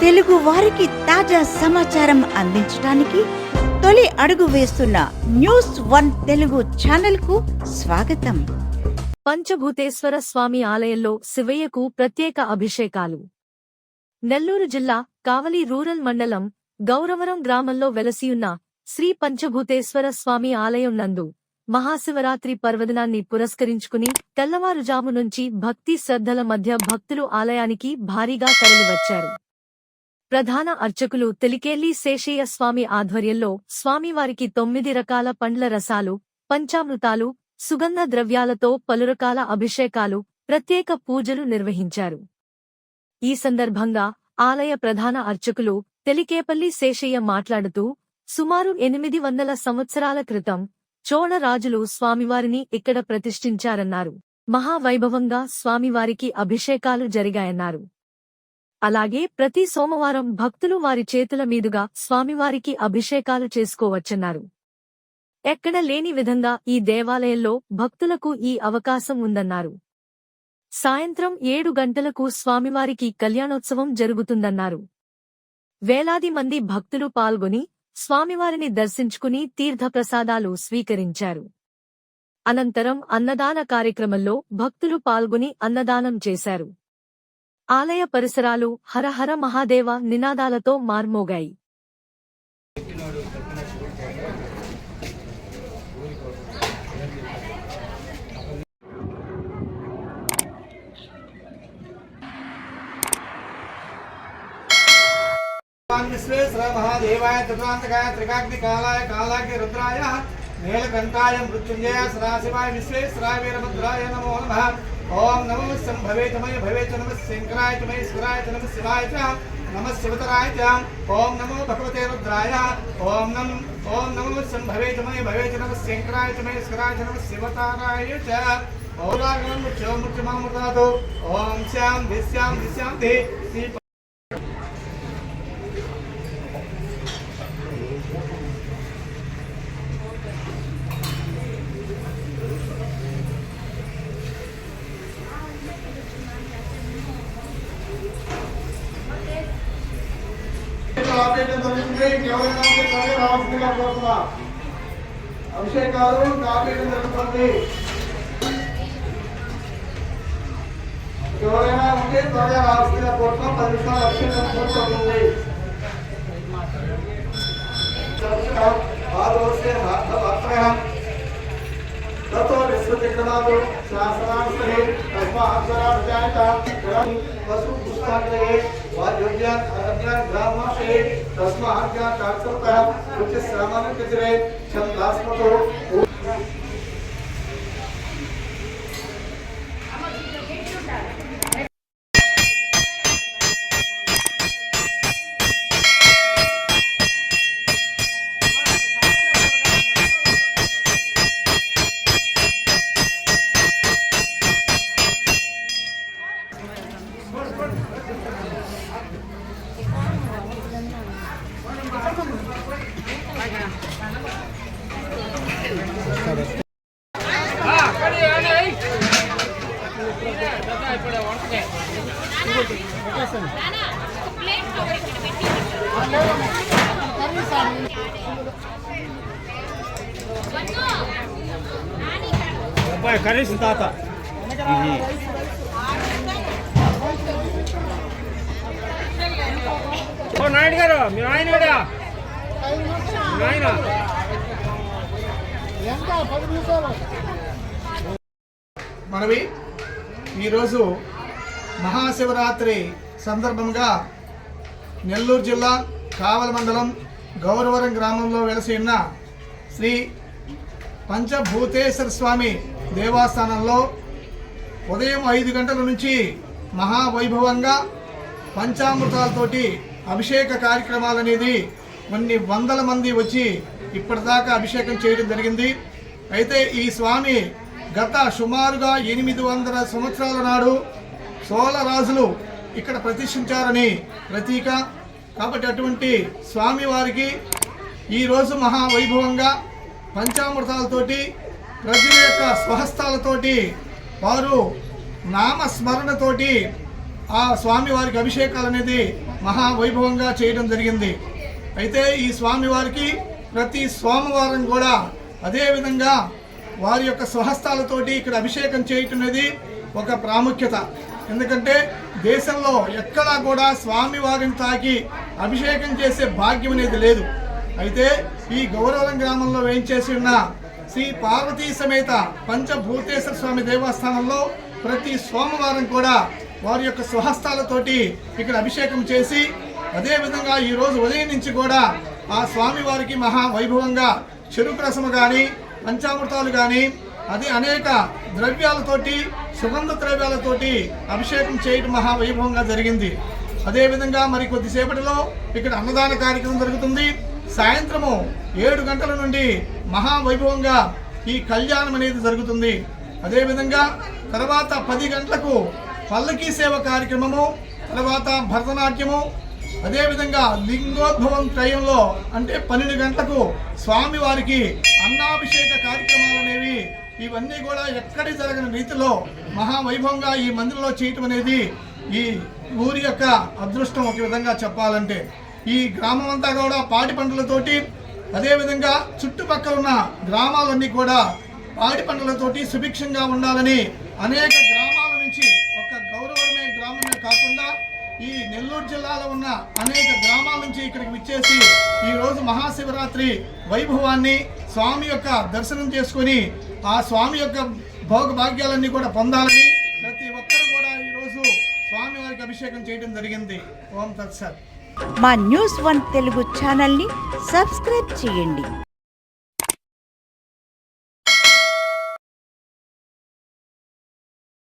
తెలుగు వారికి తాజా సమాచారం అందించడానికి తొలి అడుగు వేస్తున్న న్యూస్1 తెలుగు ఛానల్ కు స్వాగతం. పంచభూతేశ్వర స్వామి ఆలయంలో శివయ్యకు ప్రత్యేక అభిషేకాలు. నెల్లూరు జిల్లా కావలి రూరల్ మండలం గౌరవరం గ్రామంలో వెలసియున్న శ్రీ పంచభూతేశ్వర స్వామి ఆలయం నందు మహాశివరాత్రి పర్వదినాన్ని పురస్కరించుకుని తెల్లవారుజాము నుంచి భక్తి శ్రద్ధల మధ్య భక్తులు ఆలయానికి భారీగా తరలివచ్చారు. ప్రధాన అర్చకులు తెలికేళ్లి శేషయ్య స్వామి ఆధ్వర్యంలో స్వామివారికి 9 రకాల పండ్ల రసాలు, పంచామృతాలు, సుగంధ ద్రవ్యాలతో పలురకాల అభిషేకాలు, ప్రత్యేక పూజలు నిర్వహించారు. ఈ సందర్భంగా ఆలయ ప్రధాన అర్చకులు తెలికేపల్లి శేషయ్య మాట్లాడుతూ, సుమారు 800 సంవత్సరాల క్రితం చోళ రాజులు స్వామివారిని ఇక్కడ ప్రతిష్ఠించారన్నారు. మహావైభవంగా స్వామివారికి అభిషేకాలు జరిగాయన్నారు. అలాగే ప్రతి సోమవారం భక్తులు వారి చేతుల మీదుగా స్వామివారికి అభిషేకాలు చేసుకోవచ్చన్నారు. ఎక్కడ లేని విధంగా ఈ దేవాలయంలో భక్తులకు ఈ అవకాశం ఉందన్నారు. సాయంత్రం 7 గంటలకు స్వామివారికి కళ్యాణోత్సవం జరుగుతుందన్నారు. వేలాది మంది భక్తులు పాల్గొని స్వామివారిని దర్శించుకుని తీర్థప్రసాదాలు స్వీకరించారు. అనంతరం అన్నదాన కార్యక్రమంలో భక్తులు పాల్గొని అన్నదానం చేశారు. ఆలయ పరిసరాలు హరహర మహాదేవ నినాదాలతో మార్మోగాయి. विश्वेश्वर महादेवाय चतुरांतकाय त्रिकाग्निकालाय कालाग्नि रुद्राय नीलकंठाय मृत्युंजय सदाशिवाय विश्वेश्वराय वीरभद्राय नमो नमः. ओम नमो संभवे तमय भवे च नमः शंकराय तमय ईश्वराय च नमः शिवाय च नमः शिवतराय च. ओम नमो भगवते रुद्राय. ओम नमो संभवे तमय भवे च नमः शंकराय तमय ईश्वराय च नमः शिवतराय च. ओम मुच्यमामृतातो ओम श्याम दिश्याम दे. అభిషేకాలు కాపీలు జరుగుతుంది. ఎవరైనా ఉంటే త్వరగా రావాల్సిన కోట్ల 10 నిమిషాలు అభిషేకం జరుగుతుంది. ततो विश्वचक्रनाथो शासनार्थे तस्मात् पशु पुष्पाण्डये वाद्योद्यान अरण्यान ग्रामवासे तस्मात् कार्सतः उच्च सामान्य कजरे छंदास्मतो. కనీసం తాత నాయుడు గారు మీ ఆయన మనవి ఈరోజు మహాశివరాత్రి సందర్భంగా నెల్లూరు జిల్లా కావలి మండలం గౌరవరం గ్రామంలో వెలసి ఉన్న శ్రీ పంచభూతేశ్వర స్వామి దేవస్థానంలో ఉదయం 5 గంటల నుంచి మహావైభవంగా పంచామృతాలతోటి అభిషేక కార్యక్రమాలు అనేది కొన్ని వందల మంది వచ్చి ఇప్పటిదాకా అభిషేకం చేయడం జరిగింది. అయితే ఈ స్వామి గత సుమారుగా 800 సంవత్సరాల నాడు చోళ రాజులు ఇక్కడ ప్రతిష్ఠించారని ప్రతీక. కాబట్టి అటువంటి స్వామివారికి ఈరోజు మహావైభవంగా పంచామృతాలతోటి ప్రజల యొక్క స్వహస్తాలతోటి వారు నామస్మరణతోటి ఆ స్వామి వారికి అభిషేకాలు అనేది మహావైభవంగా చేయడం జరిగింది. అయితే ఈ స్వామివారికి ప్రతి సోమవారం కూడా అదేవిధంగా వారి యొక్క స్వహస్తాలతోటి ఇక్కడ అభిషేకం చేయటం అనేది ఒక ప్రాముఖ్యత. ఎందుకంటే దేశంలో ఎక్కడా కూడా స్వామివారిని తాకి అభిషేకం చేసే భాగ్యం అనేది లేదు. అయితే ఈ గౌరవరం గ్రామంలో వేయించేసి ఉన్న శ్రీ పార్వతీ సమేత పంచభూతేశ్వర స్వామి దేవస్థానంలో ప్రతి సోమవారం కూడా వారి యొక్క స్వహస్తాలతోటి ఇక్కడ అభిషేకం చేసి అదేవిధంగా ఈరోజు ఉదయం నుంచి కూడా ఆ స్వామివారికి మహావైభవంగా చెరుకు రసము కానీ పంచామృతాలు కానీ అది అనేక ద్రవ్యాలతోటి సుగంధ ద్రవ్యాలతోటి అభిషేకం చేయడం మహావైభవంగా జరిగింది. అదేవిధంగా మరి కొద్దిసేపటిలో ఇక్కడ అన్నదాన కార్యక్రమం జరుగుతుంది. సాయంత్రము 7 గంటల నుండి మహావైభవంగా ఈ కళ్యాణం అనేది జరుగుతుంది. అదేవిధంగా తర్వాత 10 గంటలకు పల్లకీ సేవ కార్యక్రమము, తర్వాత భరతనాట్యము, అదేవిధంగా లింగోద్భవం ట్రయంలో అంటే 12 గంటలకు స్వామివారికి అన్నాభిషేక కార్యక్రమాలు అనేవి ఇవన్నీ కూడా ఎక్కడి జరగని రీతిలో మహావైభవంగా ఈ మందిరంలో చేయటం అనేది ఈ ఊరి యొక్క అదృష్టం. ఒక విధంగా చెప్పాలంటే ఈ గ్రామం అంతా కూడా పాడి పంటలతోటి అదేవిధంగా చుట్టుపక్కల ఉన్న గ్రామాలన్నీ కూడా పాడి పంటలతోటి సుభిక్షంగా ఉండాలని అనేక గ్రామాల నుంచి ఒక గౌరవమే గ్రామమే కాకుండా ఈ నెల్లూరు జిల్లాలో ఉన్న అనేక గ్రామాల నుంచి ఇక్కడికి విచ్చేసి ఈరోజు మహాశివరాత్రి వైభవాన్ని స్వామి యొక్క దర్శనం చేసుకొని ఆ స్వామి యొక్క భోగభాగ్యాలన్నీ కూడా పొందాలని ప్రతి ఒక్కరు కూడా ఈరోజు స్వామివారికి అభిషేకం చేయడం జరిగింది. ఓం తత్సత్. మా న్యూస్ 1 తెలుగు ఛానల్ని సబ్స్క్రైబ్ చేయండి.